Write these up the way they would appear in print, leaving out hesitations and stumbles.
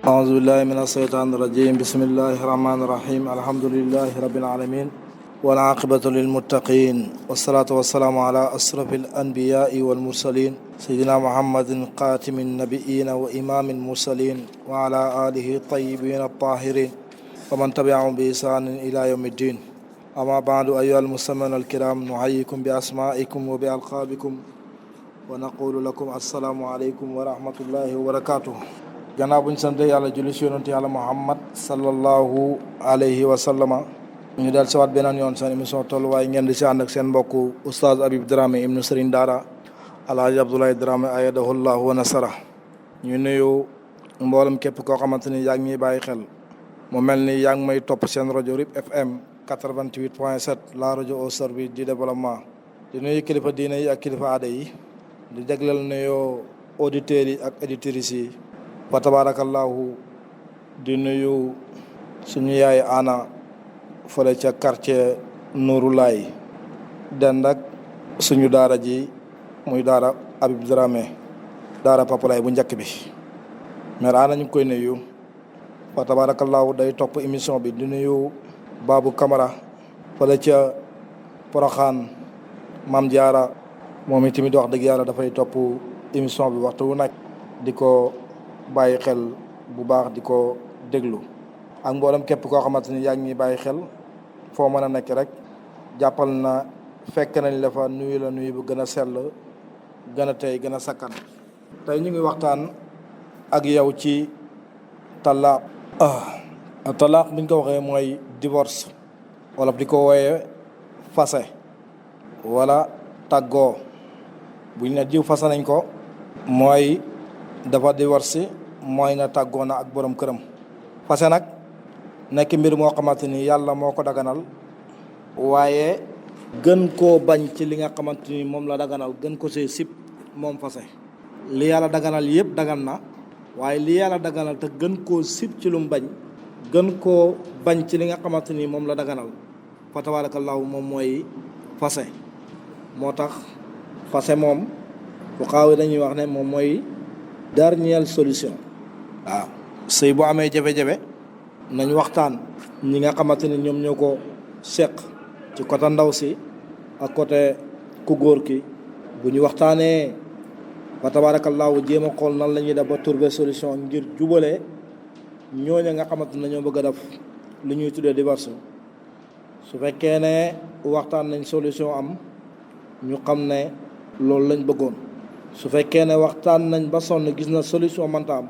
أعوذ بالله من الشيطان الرجيم بسم الله الرحمن الرحيم الحمد لله رب العالمين والعاقبة للمتقين والصلاة والسلام على أشرف الأنبياء والمرسلين سيدنا محمد خاتم النبيين وإمام المرسلين وعلى آله الطيبين الطاهرين ومن تبعهم بإحسان إلى يوم الدين. أما بعد أيها المستمعون الكرام نحييكم بأسمائكم وبألقابكم ونقول لكم السلام عليكم ورحمة الله وبركاته. gannaaw bu ñu sant yàlla julli si yonent yàlla Muhammad sallallahu alayhi wa sallama ñu del siwaat beneen yoon seen émission tolluwaay ngeen di si ànd ak seen mbokku oustaz Habib Dramé ibnu Serigne Daara Alhaji Abdoulaye Dramé ayadahullahu wa nasara. ñu nuyu mboolem képp koo xamante ni yaa ngi ñuy bàyyi xel mu mel ni yaa ngi may topp seen rajo RIP FM 88.7 la rajo au service du développement. di nuyu kilifa diine yi ak kilifa aada yi di jagleel nuyoo auditeurs yi ak éditrices yi. fa tabarakallahu di nuyu suñu yaay ana fële ca quartier Nouroulaye dend ak suñu daara ji muy daara Habib Dramé daara papalay bu njëkk bi mais ana ñu ngi koy nuyu fa tabarakallahu day topp émission bi di nuyu Babou Camara fële ca Porokhane Mame Diarra moom itamit wax dëgg yàlla dafay topp émission bi waxtu wu nekk di ko bàyyi xel bu baax di ko déglu ak mboolem képp koo xamante ni yaa ngi ñuy bàyyi xel foo mën a nekk rek jàppal na fekk nañ la fa nuyu la nuyu bu gën a sell gën a tey gën a sakkan. tey ñu ngi waxtaan ak yow ci talaaq. talaaq bi ñu ko waxee mooy divorce wala di ko wooyee fase wala tàggoo bu ñu ne jiw fase nañ ko mooy dafa divorce mooy na tàggoo na ak borom këram. fase nag nekk mbir moo xamante ni yàlla moo ko daganal waaye gën koo bañ ci li nga xamante ni moom la daganal gën ko see sib moom fase. li yàlla daganal yëpp dagan na waaye li yàlla daganal te gën koo sib ci lu mu bañ gën koo bañ ci li nga xamante ni moom la daganal fa tabarakallahu moom mooy fase. moo tax fase moom bu xaaw dañuy wax ne moom mooy dernière solution. waaw sëy bu amee jafe-jafe nañ waxtaan ñi nga xamante ni ñoom ñoo ko seq ci côté ndaw si ak côté ku góor ki bu ñu waxtaanee fa tabarakallahu jéem a xool nan la ñuy def ba trouver solution ngir jubalee ñooña nga xamante ne ñoo bëgg a def lu ñuy tuddee divorce. su fekkee ne waxtaan nañ solution am ñu xam ne loolu lañ bëggoon. su fekkee ne waxtaan nañ ba sonn gis na solution mënta am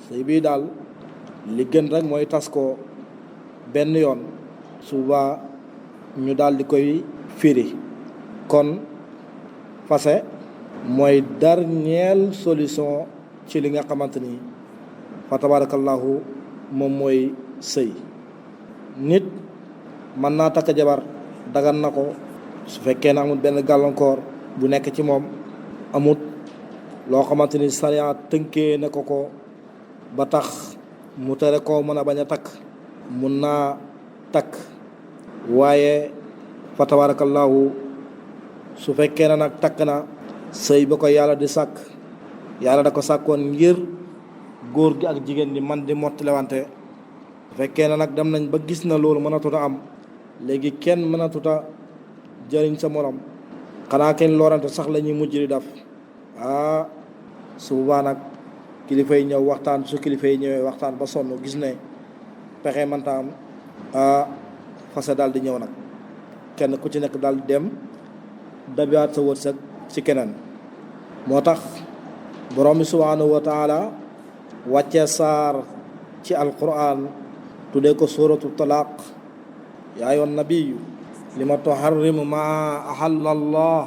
sëy bii daal li gën rek mooy tas ko benn yoon suba ñu daal di koy firi. kon fase mooy dernière solution ci li nga xamante ni fa tabarakallahu moom mooy sëy. nit mën naa takk jabar dagan na ko su fekkee ne amul benn gàllankoor bu nekk ci moom amut loo xamante ni sariya tënkee na ko ba tax mu tere koo mën a bañ a takk mun naa takk. waaye fa tabarakallahu su fekkee ne nag takk na sëy ba ko yàlla di sàkk yàlla da ko sàkkoon ngir góor gi ak jigéen ñi man di mottalewante. su fekkee ne nag dem nañ ba gis na loolu mënatuta am léegi kenn mënatuta jëriñ sa morom xanaa kenn loorante sax la ñuy mujj di def. su boobaa nag kilifa yi ñëw waxtaan. su kilifa yi ñëwee waxtaan ba sonn gis ne pexe mënta am fase daal di ñëw nag kenn ku ci nekk daal di dem dabiwaat sa wërsëg ci keneen. moo tax borom bi subhanahu wa taala wàccee saar ci alquran tuddee ko suratu talaq. yaa ayyuhan nabiyyu lima tuharrimu ma ahalla allah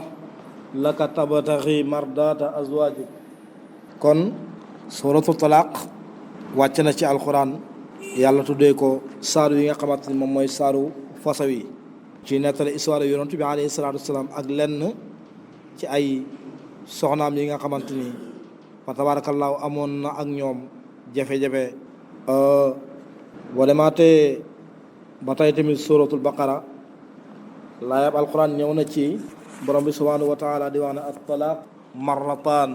laka tabtaxi mardata azwajik. kon suratu talaq wàcc na ci alquran yàlla tuddee ko saaru yi nga xamante ni moom mooy saaru fase wi ci nettali histoire yonent bi alayhi salaatu wasalaam ak lenn ci ay soxnaam yi nga xamante ni fa tabarakallahu amoon na ak ñoom jafe-jafe. boo demaatee ba tey tamit suratul baqara laayab alquran ñëw na ci borom bi subhanahu wa taala di wax ne at talaq marratan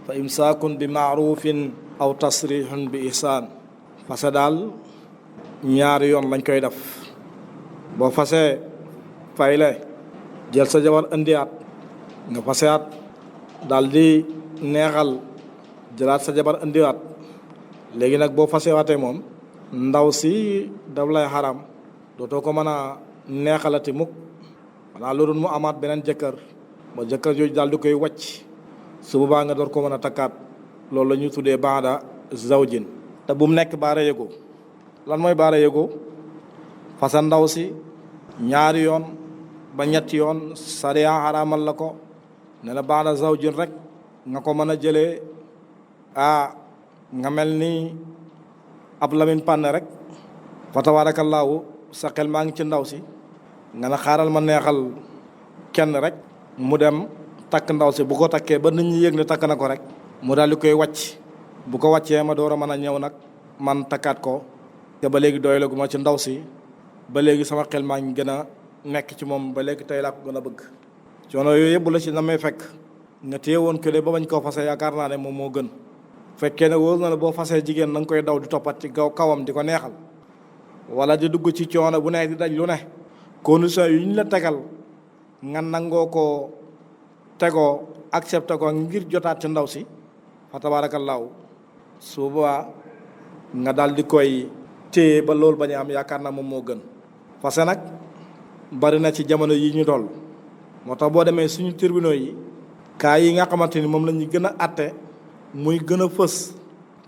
fa imsaakun bi maarufin aw tasrihun bi ihsaan fase daal ñaari yoon lañ koy def. boo fasee fayle jël sa jabar indiwaat nga fasewaat daal di neexal jëlaat sa jabar indiwaat léegi nag boo fasewaatee moom ndaw si daf lay xaram dootoo ko mën a neexalati mukk xanaa loolu mu amaat beneen jëkkër ba jëkkër jooju daal di koy wàcc su boobaa nga door ko mën a takkaat loolu la ñuy tuddee baada zawjin te bu mu nekk baara yëgoo. lan mooy baara yëgoo? fasa ndaw si ñaari yoon ba ñetti yoon sariya xaraamal la ko ne la baada zawjin rek nga ko mën a jëlee nga mel ni ab lamin pànn rek fa tabaarakallaahu sa xel maa ngi ci ndaw si nga ne xaaral ma neexal kenn rek mu dem takk ndaw si bu ko takkee ba nit ñi yëg ne takk na ko rek mu daal di koy wàcc bu ko wàccee ma door a mën a ñëw nag man takkaat ko te ba léegi doylagu ma ci ndaw si ba léegi sama xel maa ngi gën a nekk ci moom ba léegi tey laa ko gën a bëgg. coono yooyu yëpp la ci na may fekk nga téye woon kële ba bañ koo fase yaakaar naa ne moom moo gën fekkee ne wóor na la boo fasee jigéen na nga koy daw di toppat ci kawam di ko neexal wala di dugg ci coono bu ne di daj lu ne condition yu ñu la tegal nga nangoo ko tegoo accepté ko ngir jotaat ci ndaw si fa tabaarakallaahu su boobaa nga daal di koy téye ba loolu bañ a am yaakaar naa moom moo gën. fase nag bari na ci jamono yi ñu toll moo tax boo demee suñu tribunaux yi kaa yi nga xamante ni moom la ñu gën a atte muy gën a fës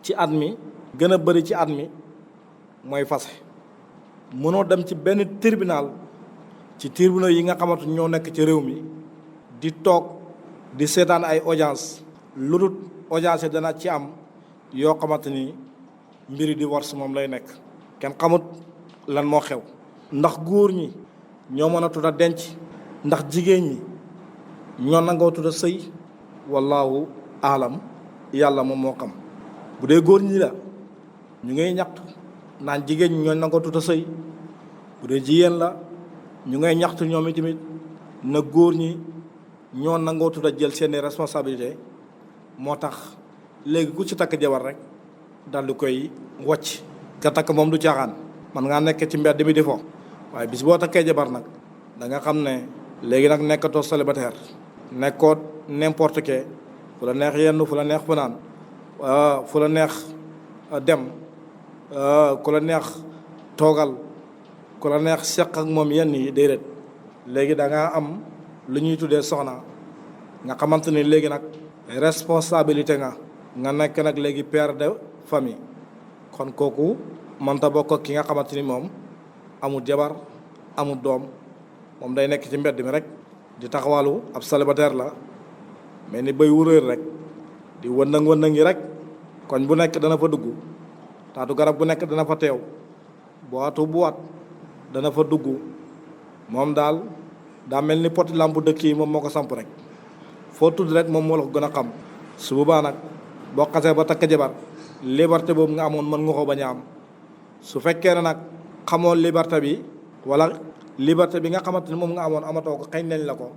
ci at mi gën a bëri ci at mi mooy fase. mënoo dem ci benn tribunal ci tribunaux yi nga xamante ñoo nekk ci réew mi di toog di seetaan ay audience lu dul audience dana ci am yoo xamante ni mbiri di war si moom lay nekk kenn xamut lan moo xew ndax góor ñi ñoo mën a tudd a denc ndax jigéen ñi ñoo nangoo tudd a sëy wallaahu aalam yàlla moom moo xam bu dee góor ñi la ñu ngay ñaxtu naan jigéen ñi ñoo nangoo tudd a sëy bu dee jigéen la ñu ngay ñaxtu ñoom itamit na góor ñi ñoo nangoo tudd a jël seeni responsabilité moo tax léegi ku ci takk jabar rek dal di koy wàcc ka takk moom du caaxaan man ngaa nekk ci mbedd mi di fo waaye bis boo takkee jabar nag da nga xam ne léegi nag nekkatoo célibataire nekkoot n'importe que fu la neex yenn fu la neex fanaan fu la neex dem ku la neex toogal ku la neex seq ak moom yenn yi déedéet léegi da nga am lu ñuy tuddee soxna nga xamante ni léegi nag responsabilité nga nekk nag léegi père de famille kon kooku mënta bokk ak ki nga xamante ni moom amul jabar amul doom moom day nekk ci mbedd mi rek di taxawalu ab célibataire la mais ni bay wuréer rek di wëndëng-wëndëng yi rek koñ bu nekk dana fa dugg taatu garab bu nekk dana fa teew boatu bu waat dana fa dugg moom daal daa mel ni poti lampu dëkk yi moom moo ko samp rek foo tudd rek moom moo la ko gën a xam su boobaa nag boo xasee ba takk jabar liberté boobu nga amoon mën nga ko bañ a am su fekkee ne nag xamoo liberté bi wala liberté bi nga xamante ni moom nga amoon amatoo ko xañ nañ la ko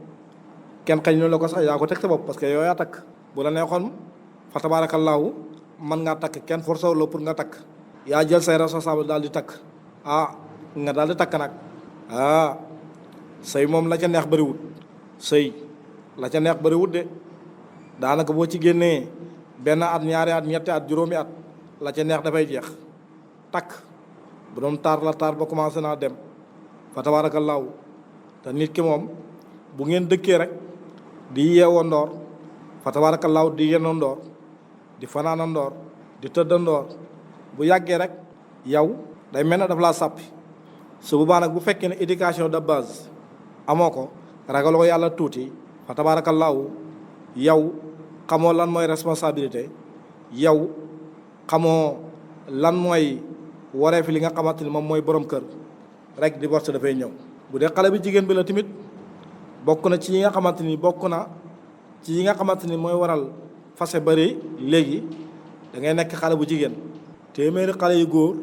kenn xañ nañ la ko sax yaa ko teg sa bopp parce que yow yaa takk bu la neexoon fa tabaarakallaahu mën ngaa takk kenn forcé wu la pour nga takk yaa jël say responsable daal di takk nga daal di takk nag sëy moom la ca neex bëriwut sëy la ca neex bëriwut de daanaka boo ci génnee benn at ñaari at ñetti at juróomi at la ca neex dafay jeex takk bu doon taar la taar ba commencé naa dem fa tabaarakallaahu te nit ki moom bu ngeen dëkkee rek di yeewoo ndoor fa tabaarakallaahu di yendoo ndoor di fanaana ndoor di tëdda ndoor bu yàggee rek yow day mel ne daf laa sàppi su boobaa nag bu fekkee ne éducation de base amoo ko ragaloo yàlla tuuti fa tabaarakallaahu yow xamoo lan mooy responsabilité yow xamoo lan mooy waree fi li nga xamante ni moom mooy borom kër rek divorce dafay ñëw. bu dee xale bi jigéen bi la tamit bokk na ci yi nga xamante ni bokk na ci yi nga xamante ni mooy waral fase bëri léegi da ngay nekk xale bu jigéen téeméeri xale yu góor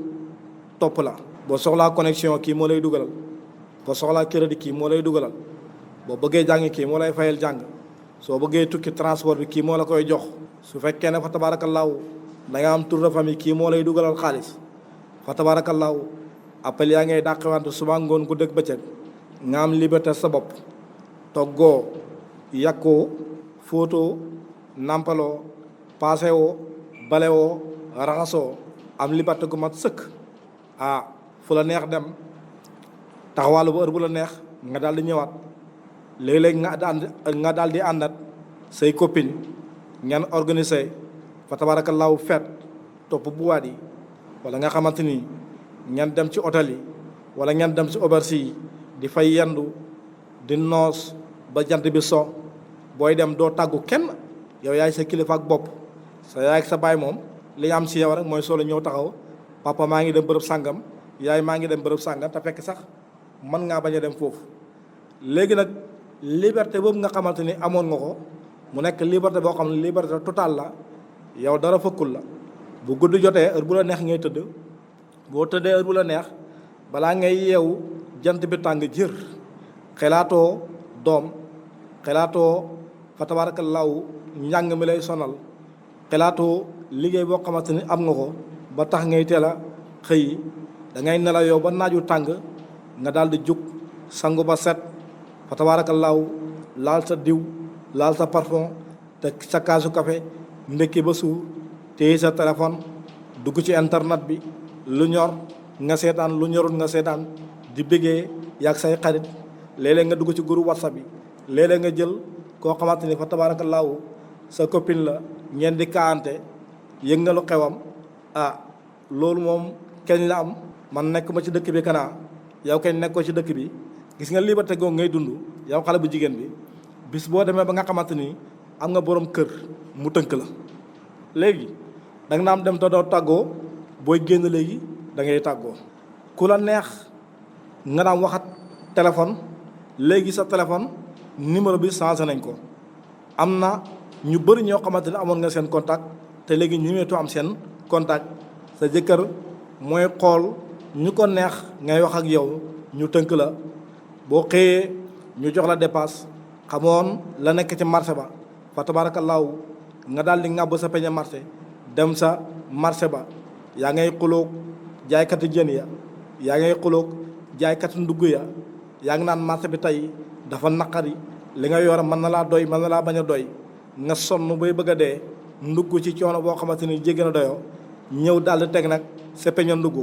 topp la. boo soxlaa connexion kii moo lay dugalal boo soxlaa crédit kii moo lay dugalal boo bëggee jàng kii moo lay fayal jàng soo bëggee tukki transport bi kii moo la koy jox su fekkee ne fa tabaarakallaahu da nga am tour de famille kii moo lay dugalal xaalis fa tabaarakallaahu appel yaa ngay dàqewante suba ngoon ku dëkk bëccëg nga am liberté sa bopp toggoo yàkkoo fóotoo nampaloo paasewoo balewoo raxasoo am liberté gu mat sëkk fu la neex dem taxawaalu ba heure bu la neex nga daal di ñëwaat léeg-léeg nga daal di àndat say copine ngeen organiser fa tabaarakallaahu fête topp buwaat yi wala nga xamante ni ngeen dem ci hôtel yi wala ngeen dem ci auberge yi di fay yendu di noos ba jant bi so booy dem doo tàggu kenn yow yaay sa kilifa ak bopp sa yaay ak sa baay moom li am ci yow rek mooy solo ñëw taxaw papa maa ngi dem bërëb sàngam yaay maa ngi dem bërëb sàngam te fekk sax mën ngaa bañ a dem foofu. léegi nag liberté boobu nga xamante ni amoon nga ko mu nekk liberté boo xam ne liberté totale la yow dara fëkkul la bu gudd jotee heure bu la neex ngay tëdd boo tëddee heure bu la neex balaa ngay yeewu jant bi tàng jër xelaatoo doom xelaatoo fa tabaarakallaahu njàng mi lay sonal xelaatoo liggéey boo xamante ni am nga ko ba tax ngay teel a xëy da ngay nelaw yow ba naaju tàng nga daal di jug sangu ba set fa tabaarakallaahu laal sa diw laal sa parfum te sa kaasu café ndekki ba suur téye sa téléphone dugg ci internet bi lu ñor nga seetaan lu ñorul nga seetaan di bëggee yàgg say xarit léeg-léeg nga dugg ci groupe WhatsApp bi léeg-léeg nga jël koo xamante ni fa tabaarakallaahu sa copine la ngeen di kaante yëg nga lu xewam loolu moom kenn la am man nekk ma ci dëkk bi kanaa yow kenn nekkoo ci dëkk bi gis nga liberté googu ngay dund yow xale bu jigéen bi bis boo demee ba nga xamante ni am nga borom kër mu tënk la léegi da nga naam dem te doo tàggoo booy génn léegi da ngay tàggoo ku la neex nga daan waxat téléphone léegi sa téléphone numéro bi changé nañ ko am na ñu bëri ñoo xamante ne amoon nga seen contact te léegi ñemeetu am seen contact sa jëkkër mooy xool ñu ko neex ngay wax ak yow ñu tënk la boo xëyee ñu jox la dépasse xamoon la nekk ci marché ba fa tabaarakallaahu nga daal di ŋàbb sa peñe marché dem sa marché ba yaa ngay xuloog jaaykati jën ya yaa ngay xuloog jaaykati ndugg ya yaa ngi naan marché bi tey dafa naqari li nga yor mën na laa doy mën na laa bañ a doy nga sonn bay bëgg a dee ndugg ci coono boo xamante ni jéggi na doyoo ñëw daal di teg nag sa peñe ndugg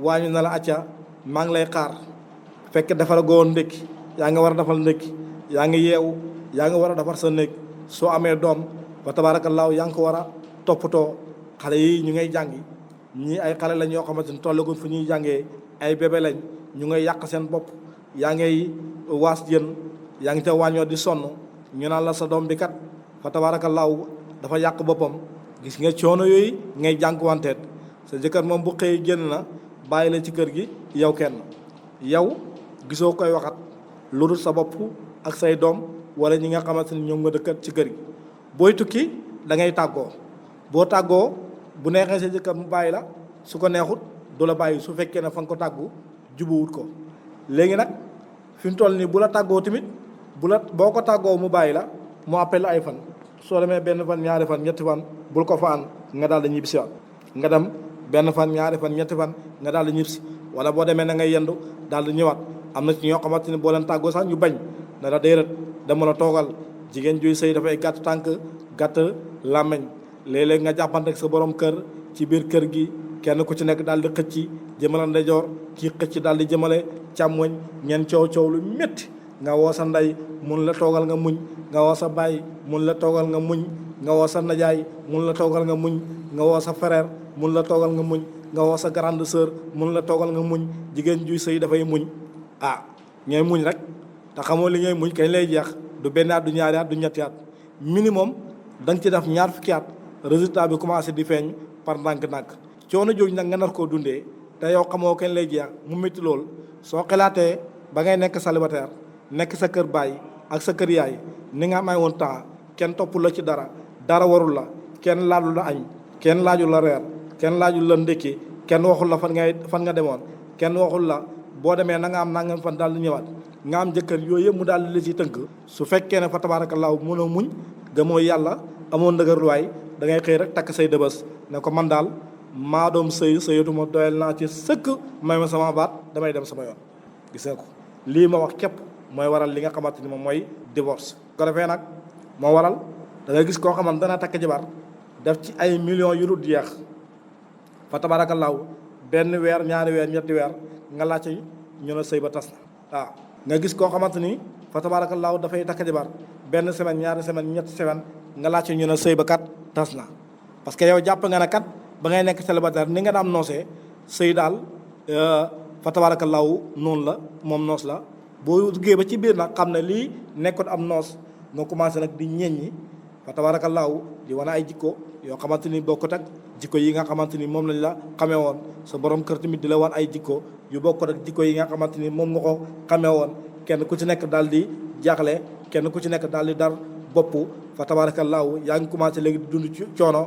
waañu na la acca maa ngi lay xaar fekk defal goo ndékki yaa ngi war a defal ndékki yaa ngi yeewu yaa ngi war a defar sa néeg soo amee doom ba tabaarakallaahu yaa ngi ko war a toppatoo xale yi ñu ngay jàngi ñii ay xale lañ yoo xamante ni tollaguñ fu ñuy jàngee ay bébé lañ ñu ngay yàq seen bopp yaa ngay waas jën yaa ngi ca wàññoo di sonn ñu naan la sa doom bi kat fa tabaarakallaahu dafa yàq boppam gis nga coono yooyu ngay jànkuwanteet sa jëkkër moom bu xëyee génn na bàyyi la ci kër gi yow kenn yow gisoo koy waxat lu dul sa bopp ak say doom wala ñi nga xamante ni ñoom nga dëkkat ci kër gi booy tukki da ngay tàggoo boo tàggoo bu neexee sa jëkkër mu bàyyi la su ko neexut du la bàyyi su fekkee ne fa nga ko tàggu jubuwut ko léegi nag fi mu toll nii bu la tàggoo tamit boo ko tàggoo mu bàyyi la mu appel ay fan soo demee benn fan ñaari fan ñetti fan bul ko fa an nga daal di ñibbisiwaat nga dem benn fan ñaari fan ñetti fan nga daal di ñibbisi wala boo demee na ngay yendu daal di ñëwaat am na ci ñoo xamante ni boo leen tàggoo sax ñu bañ ne la déedéet dama la toogal jigéen juy sëy dafay gàtt tànk gàtt làmmeñ léeg-léeg nga jàppante ak sa borom kër ci biir kër gi kenn ku ci nekk daal di xëcc jëmale ndeyjoor kii xëcc daal di jëmale càmmoñ ñeen coow lu métti nga woo sa ndey mun la toogal nga muñ nga woo sa baay mun la toogal nga muñ nga woo sa najaay mun la toogal nga muñ nga woo sa frère mun la toogal nga muñ nga woo sa grande sœur mun la toogal nga muñ jigéen juy sëy dafay muñ ñooy muñ rek te xamoo li ngay muñ kañ lay jeex du benn at du ñaari at du ñetti at minimum da nga ci def ñaar fukki at résultat bi commencé di feeñ par ndànk-ndànk coono jooju nag nga nar koo dundee te yow xamoo kañ lay jeex mu métti lool soo xalaatee ba ngay nekk célibataire nekk sa kër baay ak sa kër yaay ni nga amay woon temps kenn toppul la ci dara warul la kenn laajul la añ kenn laajul la reer kenn laajul la ndékki kenn waxul la fan nga demoon kenn waxul la boo demee na nga am nangam fan daal di ñëwaat nga am jëkkër yooyu yëpp mu daal di la ci tënk su fekkee ne fa tabaarakallaahu mënoo muñ gëmoo yàlla amoon ndëgërluwaay da ngay xëy rek takk say dëbës ne ko man daal maa doom sëyatuma doyal naa ci sëkk may ma sama baat damay dem sama yoon. gis nga ko lii ma wax képp mooy waral li nga xamante ni moom mooy divorce. ko defee nag moo waral da nga gis koo xamante dana takk jabar def ci ay millions yu dul jeex fa tabaarakallaahu benn weer ñaari weer ñetti weer nga laajte ñu ne sëy ba tas na. waaw nga gis koo xamante ni fa tabaarakallaahu dafay takk jabar benn semaine ñaari semaine ñetti semaine nga laajte ñu ne sëy ba kat tas na parce que yow jàpp nga ne kat ba ngay nekk célibataire ni nga daan noosee sëy daal fa tabaarakallaahu noonu la moom noos la boo duggee ba ci biir nag xam ne lii nekkut am noos nga commencé nag di ñeññi fa tabaarakallaahu di wane ay jikko yoo xamante ni bokkut ak jikko yi nga xamante ni moom lañ la xamee woon sa borom kër tamit di la wan ay jikko yu bokkut ak jikko yi nga xamante ni moom nga ko xamee woon kenn ku ci nekk daal di jaaxle kenn ku ci nekk daal di dar bopp fa tabaarakallaahu yaa ngi commencé léegi di dund ci coono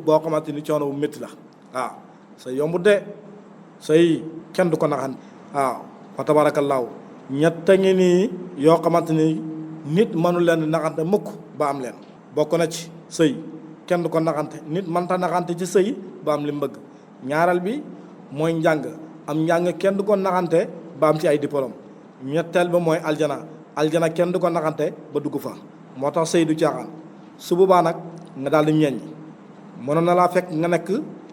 boo xamante ni coono bu métti la waaw sa yombu de say kenn du ko naxan waaw fa tabaarakallaahu ñett ngi nii yoo xamante ni nit mënu leen naxante mukk ba am leen bokk na ci sëy kenn du ko naxante nit mënta naxante ci sëy ba am li mu bëgg ñaareel bi mooy njàng am njàng kenn du ko naxante ba am ci ay diplôme ñetteel ba mooy aljana kenn du ko naxante ba dugg fa moo tax sëy du caaxaan su boobaa nag nga daal di ñeeñ mënoon na laa fekk nga nekk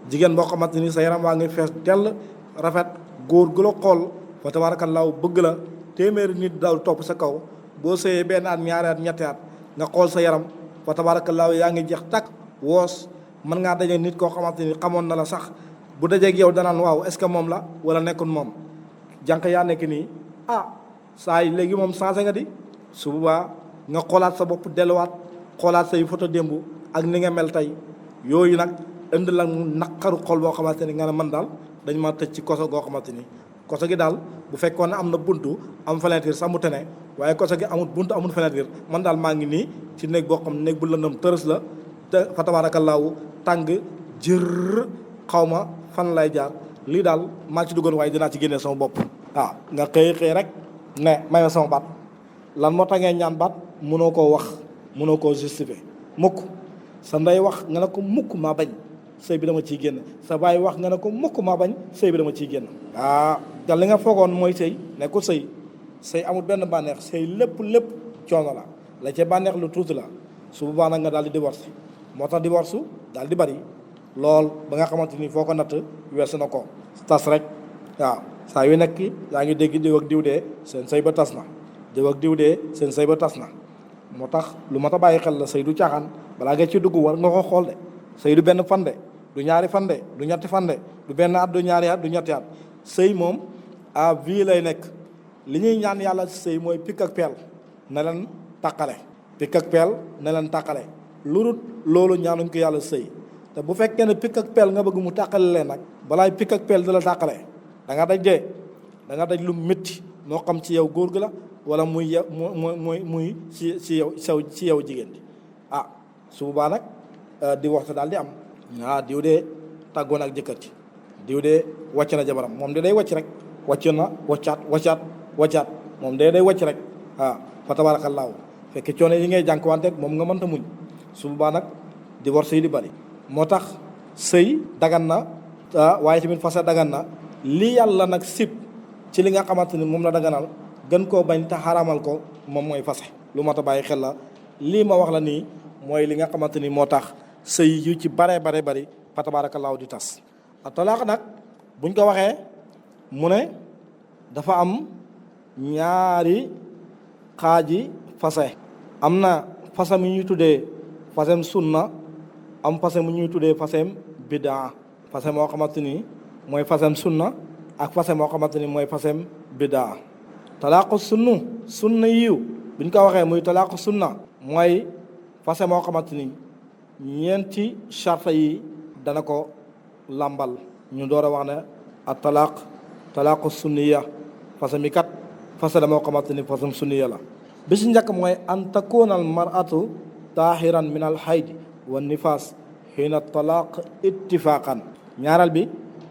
jigéen boo xamante ni sa yaram waa ngi fees dell rafet góor gu la xool fa tabaarakallaahu bëgg la téeméeri nit daal topp sa kaw boo sëyee benn at ñaari at ñetti at nga xool sa yaram fa tabaarakallaahu yaa ngi jeex takk woos mën ngaa daje nit koo xamante ni xamoon na la sax bu dajeeg yow danaan waaw est-ce que moom la wala nekkul moom jànq yaa nekk nii saa yi léegi moom changé nga di su boobaa nga xoolaat sa bopp delluwaat xoolaat say photo démb ak ni nga mel tey yooyu nag indi la naqaru xol boo xamante ni nga ne man daal dañ ma tëj ci koso goo xamante ni koso gi daal bu fekkoon ne am na buntu am fenêtre sax mu tene waaye koso gi amul buntu amul fenêtre man daal maa ngi nii ci néeg boo xam néeg bu lëndëm tërës la te fa tabaarakallaahu tàng jër xaw ma fan lay jaar lii daal maa ci duggoon waaye dinaa ci génnee sama bopp. waaw nga xëy rek ne may ma sama baat lan moo tax ngeen ñaan baat mënoo koo wax mënoo koo justifier mukk sa ndey wax nga ne ko mukk maa bañ sëy bi dama ciy génn sa baay wax nga ne ko mukk maa bañ sëy bi dama ciy génn. te li nga foogoon mooy sëy nekkul sëy amul benn bànneex sëy lépp coono la ca bànneex lu tuuti la su boobaa nag nga daal di divorce moo tax divorce daal di bari lool ba nga xamante ni foo ko natt weesu na ko tas rek waaw saa yu nekk yaa ngi dégg diw ak diw dee seen sëy ba tas na diw ak diw dee seen sëy ba tas na moo tax lu mat a bàyyi xel la sëy du caaxaan balaa nga ci dugg war nga ko xool de sëy du benn fan de du ñaari fan de du ñetti fan de du benn at du ñaari at du ñetti at sëy moom à vie lay nekk li ñuy ñaan yàlla ci sëy mooy pikk ak peel ne leen tàqale pikk ak peel ne leen tàqale lu dul loolu ñaanuñ ko yàlla sëy te bu fekkee ne pikk ak peel nga bëgg mu tàqale leen nag balaay pikk ak peel di la tàqale da nga daj dee da nga daj lu métti moo xam ci yow góor gi la wala muy yow muy ci yow jigéen bi su boobaa nag di waxtu daal di am diw dee tàggoon ak jëkkër ci diw dee wàcc na jabaram moom de day wàcc rek wàcc na wàccaat moom day wàcc rek fa tabaarakallaahu fekk coono yi ngay jànkuwante moom nga mënta muñ su boobaa nag divorce yi di bari moo tax sëy dagan na waaye tamit fase dagan na li yàlla nag sib ci li nga xamante ni moom la daganal gën koo bañ te xaramal ko moom mooy fase lu mat a bàyyi xel la lii ma wax la nii mooy li nga xamante ni moo tax sëy yu ci bare bari fa tabaarakallaahu di tas a talaax nag buñ ko waxee mu ne dafa am ñaari xaaji fase am na fase mu ñuy tuddee fasem sunna am fase mu ñuy tuddee fasem bidaa fase moo xamante ni mooy fasem sunna ak fase moo xamante ni mooy fasem bidaa talaaqu sunna yiw buñ ko waxee muy talaaqu sunna mooy fase moo xamante ni ñeenti charte yi dana ko làmbal ñu door a wax ne ak talaaqu sunniya fase mi kat fase la moo xamante ni fasem sunniya la bi si njëkk mooy an takuna al mar'atu taahiran min al hayd wa nifaas xiina talaaq ittifaqan ñaareel bi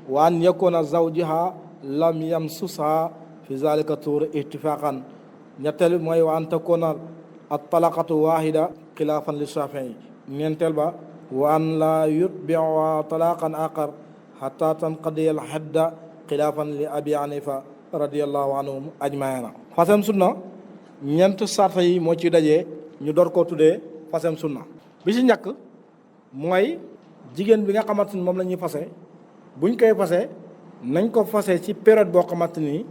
wa an yakuna zawjiha lam yamsusha fi zalika tuur ittifaqan ñetteel bi mooy wa an takuna at talaqatu wahida xilaafan li shafii ñeenteel ba wa an laa yutbiuha talaqan aqar xata tanqadiya al xedda xilaafan li abi hanifa radiallahu anhum ajmaina. fasem sunna ñeent sarta yi moo ci dajee ñu door koo tuddee fasem sunna. bi ci njëkk mooy jigéen bi nga xamante ni moom la ñuy fase buñ koy fase nañ ko fase ci période boo xamante ni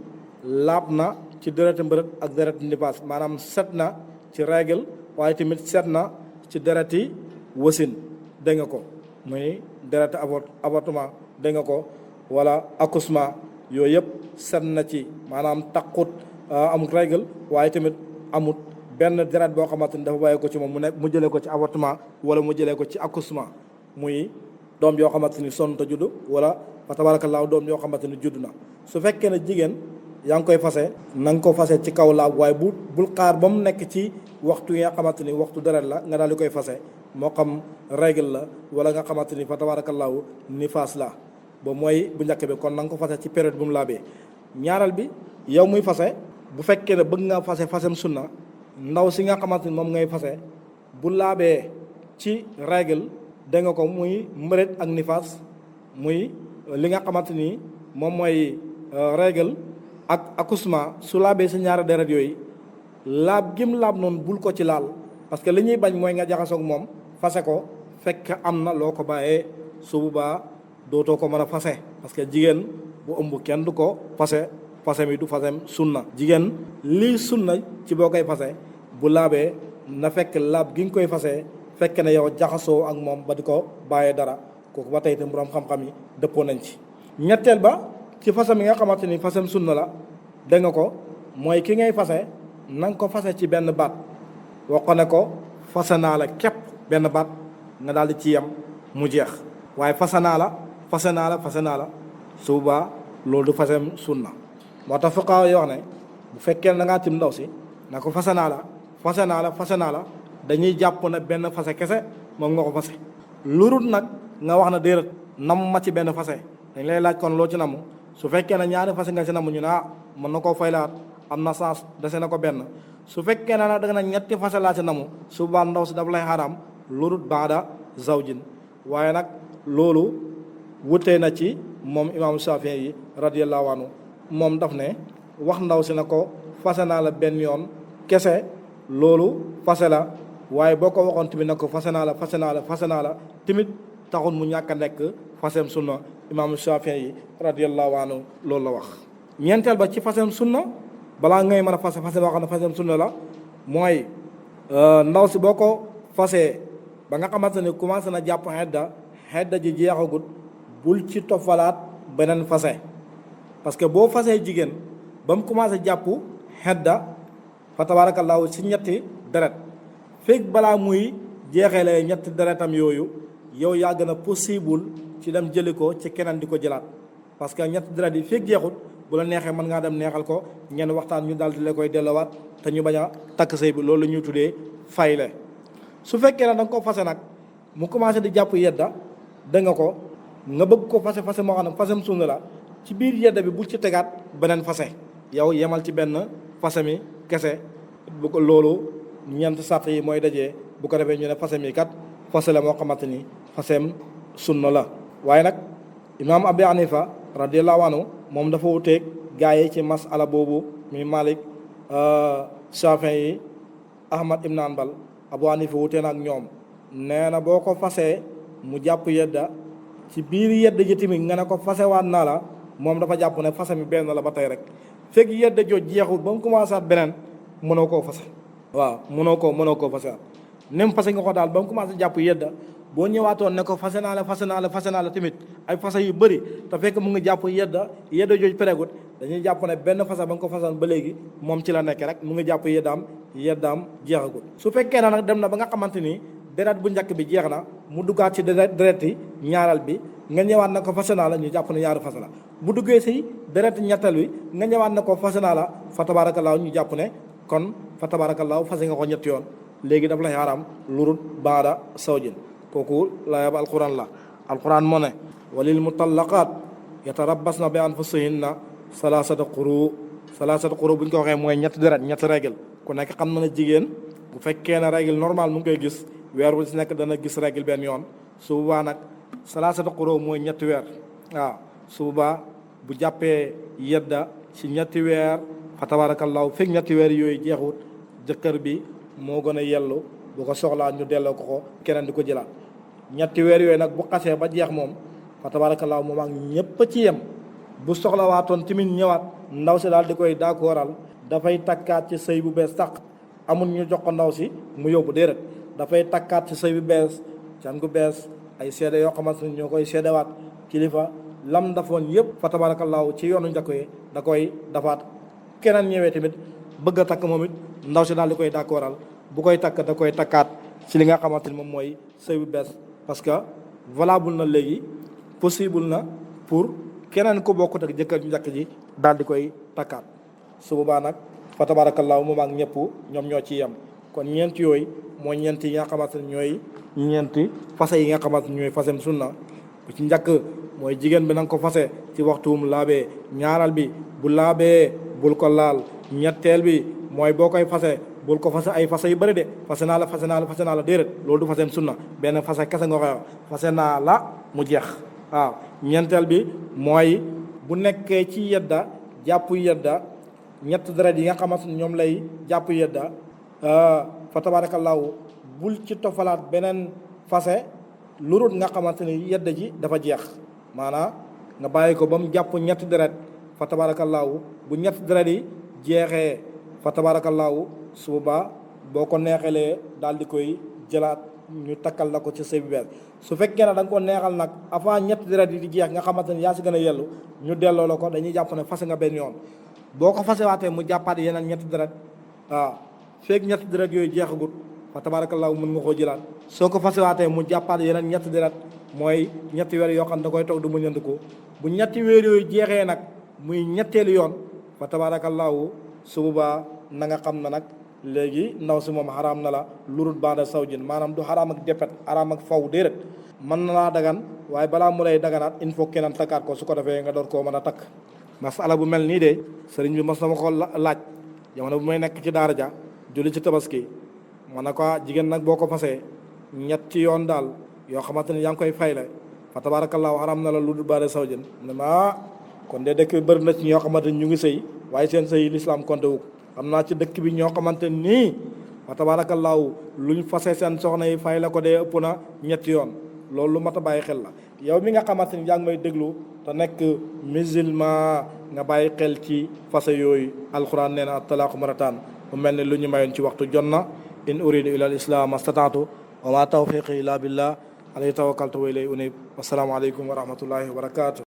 laab na ci dereti mbërët ak dereti nifaas, maanaam set na ci règle waaye tamit set na ci dereti wasin dégg nga ko, muy dereti avortement dégg nga ko, wala accouchement, yooyu yëpp set na ci, maanaam taqut amut règle waaye tamit amut benn deret boo xamante ni dafa bàyyi ko ci moom mu jëlee ko ci avortement wala mu jëlee ko ci accouchement, muy doom yoo xamante ni sonn ta judd wala fa tabaarakallaahu doom yoo xamante ni judd na. su fekkee ne jigéen yaa ngi koy fase na nga ko fase ci kaw laab, waaye bul xaar ba mu nekk ci waxtu yi nga xamante ni waxtu deret la nga daal di koy fase, moo xam règle la wala nga xamante ni fa tabaarakallaahu nifaas la, ba mooy bu njëkk bi. kon na nga ko fase ci période bu mu laabee. ñaareel bi yow muy fase bu fekkee ne bëgg nga fase fasem sunna, ndaw si nga xamante ni moom ngay fase bu laabee ci règle dégg nga ko, muy mbërët ak nifaas, muy li nga xamante ni moom mooy règle ak accouchement, su laabee sa ñaari deret yooyu laab gim laab noonu bul ko ci laal, parce que li ñuy bañ mooy nga jaxasoog moom fase ko fekk am na loo ko bàyyee, su boobaa dootoo ko mën a fase, parce que jigéen bu ëmb kenn du ko fase, fase mi du fasem sunna. jigéen lii sunna ci boo koy fase bu laabee na fekk laab gi nga koy fase fekk ne yow jaxasoo ak moom ba di ko bàyyee dara, kooku ba tey te borom xam-xam yi dëppoo nañ ci. ñetteel ba ci fasam yi nga xamante ni fasem sunna la dégg nga ko, mooy ki ngay fase na nga ko fase ci benn baat, wax ko ne ko fase naa la képp, benn baat nga daal di ci yem mu jeex, waaye fase naa la fase naa la fase naa la, su boobaa loolu du fasem sunna. moo tax fuqahaa yi wax ne bu fekkee ne da ngaa tim ndaw si na ko fase naa la fase naa la fase naa la, dañuy jàpp ne benn fase kese moom nga ko fase. lurut nag nga wax na déedéet nam ma ci benn fase, dañ lay laaj kon loo ci namu. su fekkee ne ñaari fase nga ci namu ñu ne mën na koo faylaat, am na sens, dese na ko benn. su fekkee ne nag da nga ne ñetti fase laa ci namu, su baa ndaw si daf lay xaraam lurut baada zawjin. waaye nag loolu wutee na ci moom imaamu Shafii yi radiyallahu anhu, moom daf ne wax ndaw si na ko fase naa la benn yoon kese, loolu fase la, waaye boo ko waxoon tamit na ko fase naa la fase naa la fase naa la tamit taxul mu ñàkk a nekk fasem sunna. imaamu Shafii yi radiyallahu anhu loolu la wax. ñeenteel ba ci fasem sunna, balaa ngay mën a fase boo xam ne fasem sunna la, mooy ndaw si boo ko fasee ba nga xamante ne commencé na jàpp xedda ji jeexagut, bul ci toppalaat beneen fase, parce que boo fasee jigéen ba mu commencé jàpp xedda fa tabaarakallaahu ci ñetti deret, fekk balaa muy jeexeele ñetti deretam yooyu yow yaa gën a possible ci dem jëli ko ci keneen di ko jëlaat, parce que ñetti deret yi fekk jeexut bu la neexee mën ngaa dem neexal ko ngeen waxtaan ñu daal di la koy delloowaat te ñu bañ a takk sëy bi. loolu la ñuy tuddee fayle. su fekkee ne da nga ko fase nag mu commencé di jàpp yedda da nga ko nga bëgg ko fase moo xam ne fasem sunna la, ci biir yedda bi bul ci tegaat beneen fase, yow yemal ci benn fase mi kese. bu ko loolu ñeent sart yi mooy dajee, bu ko defee ñu ne fase mi kat fase la moo xamante ni fasem sunna la. waaye nag imaam Abi Hanifa radiyallahu anhu moom dafa wuteeg gaa yi ci masala boobu, muy Malik, Shafii yi, Ahmad ibn Hanbal. Abu Hanifa wutee na ak ñoom, nee na boo ko fasee mu jàpp yedda ci biir yedda ji tamit nga ne ko fasewaat naa la, moom dafa jàpp ne fase mi benn la ba tey rek, fekk yedda jooj jeexul ba mu commencé at beneen mënoo koo fase. waaw mënoo koo fase waat, nem fase nga ko daal ba mu commencé jàpp yedda, boo ñëwaatoon ne ko fase naa la fase naa la fase naa la tamit ay fase yu bëri te fekk mu ngi jàpp yedda jooj peregut, dañuy jàpp ne benn fase ba nga ko fasoon ba léegi moom ci la nekk rek, mu ngi jàpp yeddaam jeexagul. su fekkee na nag dem na ba nga xamante ni deret bu njëkk bi jeex na mu duggaat ci deret yi ñaareel bi nga ñëwaat na ko fase naa la, ñu jàpp ne ñaari fase la. bu duggee si deret ñetteel wi nga ñëwaat na ko fase naa la, fa tabaarakallaahu ñu jàpp ne kon fa tabaarakallaahu fase nga ko ñetti yoon, léegi daf lay xaraam lurut baada zawjin. kooku la yab alquran la. alquran moo ne walil mutallaqaat yatarabbasna bi anfusihinna salaasata quru. bu ñu ko waxee mooy ñetti deret ñetti règle. ku nekk xam na ne jigéen bu fekkee ne règle normal mu ngi koy gis weer wu si nekk dana gis règle benn yoon, su boobaa nag salaasatu quroo mooy ñetti weer waaw su boobaa bu jàppee yedda ci ñetti weer fa tabaarakallaahu fekk ñetti weer yooyu jeexut jëkkër bi moo gën a yellu bu ko soxlaa ñu delloo ko keneen di ko jëlaat ñetti weer yooyu nag bu xasee ba jeex moom fa tabaarakallaahu moom ak ñëpp ci yem bu soxlawaatoon tamit ñëwaat ndaw si daal di koy d'accordal dafay takkaat ci sëy bu bees tàq amul ñu jox ko ndaw si mu yóbbu déedéet dafay takkaat ci sëy bu bees can gu bees ay seede yoo xamante ne ñoo koy seedewaat kilifa lam dafoon yëpp fa tabaarakallaahu ci yoonu njëkk yi da koy dafaat keneen ñëwee tamit bëgg a takk moom it ndaw si daal di koy d'accordal bu koy takk da koy takkaat ci li nga xamante ni moom mooy sëy bu bees parce que valable na léegi possible na pour keneen ku bokkut ak jëkkër ju njëkk ji daal di koy takkaat su boobaa nag fa tabaarakallaahu moom ak ñëpp ñoom ñoo ci yem kon ñeent yooyu mooy ñeent yi nga xamante ne ñooy ñeenti fase yi nga xamante ne ñooy fasem sunna bu ci njëkk mooy jigéen bi na nga ko fase ci waxtu mu laabee ñaaral bi bu laabee bul ko laal ñetteel bi mooy boo koy fase bul ko fase ay fase yu bëri de fase naa la déedéet loolu du fasem sunna benn fase kese nga koy wax fase naa la mu jeex waaw ñeenteel bi mooy bu nekkee ci yedda jàpp yedda ñett deret yi nga xamante ne ñoom lay jàpp yedda fa tabaarakallaahu bul ci tofalaat beneen fase lu rut nga xamante ni yedda ji dafa jeex maanaam nga bàyyi ko ba mu jàpp ñetti deret fa tabaarakallaahu bu ñetti deret yi jeexee fa tabaarakallaahu su boobaa boo ko neexalee daal di koy jëlaat ñu takkal la ko ci sëy bi bees su fekkee ne da nga ko neexal nag avant ñetti deret yi di jeex nga xamante ni yaa si gën a yellu ñu delloo la ko dañuy jàpp ne fase nga benn yoon boo ko fasewaatee mu jàppaat yeneen ñetti deret waaw feeg ñetti deret yooyu jeexagut fa tabaarakallaahu mën nga koo jëlaat soo ko fasewaatee mu jàppaat yeneen ñetti deret mooy ñetti weer yoo xam ne da koy toog du mu ñëndiku bu ñetti weer yooyu jeexee nag muy ñetteelu yoon fa tabaarakallaahu su boobaa na nga xam ne nag léegi ndaw si moom xaraam na la lurut baada sawjin maanaam du xaraam ak depet xaraam ak faw déedéet mën na laa dagan waaye balaa mu lay daganaat il faut keneen takkaat ko su ko defee nga door koo mën a takk masala bu mel nii de sëriñ bi mas na ma ko laaj jamono bu may nekk ci daara ja julli ci tabaski ma ne ko jigéen nag boo ko fasee ñetti yoon daal yoo xamante ne yaa ngi koy fayle fa tabaarakallaahu xaraam na la lurut baada sawjin ne ma kon de dëkk bi bëri na ci ñoo xamante ni ñu ngi sëy waaye seen sëy lislaam konte wu am naa ci dëkk bi ñoo xamante nii fa tabaarakallaahu luñ fase seen soxna yi fay la ko dee ëpp na ñetti yoon loolu lu mat a bàyyi xel la yow mi nga xamante ni yaa ngi may déglu te nekk musulman nga bàyyi xel ci fase yooyu alquran nee na at-talaaqu marataan mu mel ni lu ñu mayoon ci waxtu jot na in uridu ila al islam astataatu wa ma tawfiqi illa billah alayhi tawakkaltu wa ilayhi unib wassalaamu aleykum wa rahmatullahi wa barakatuh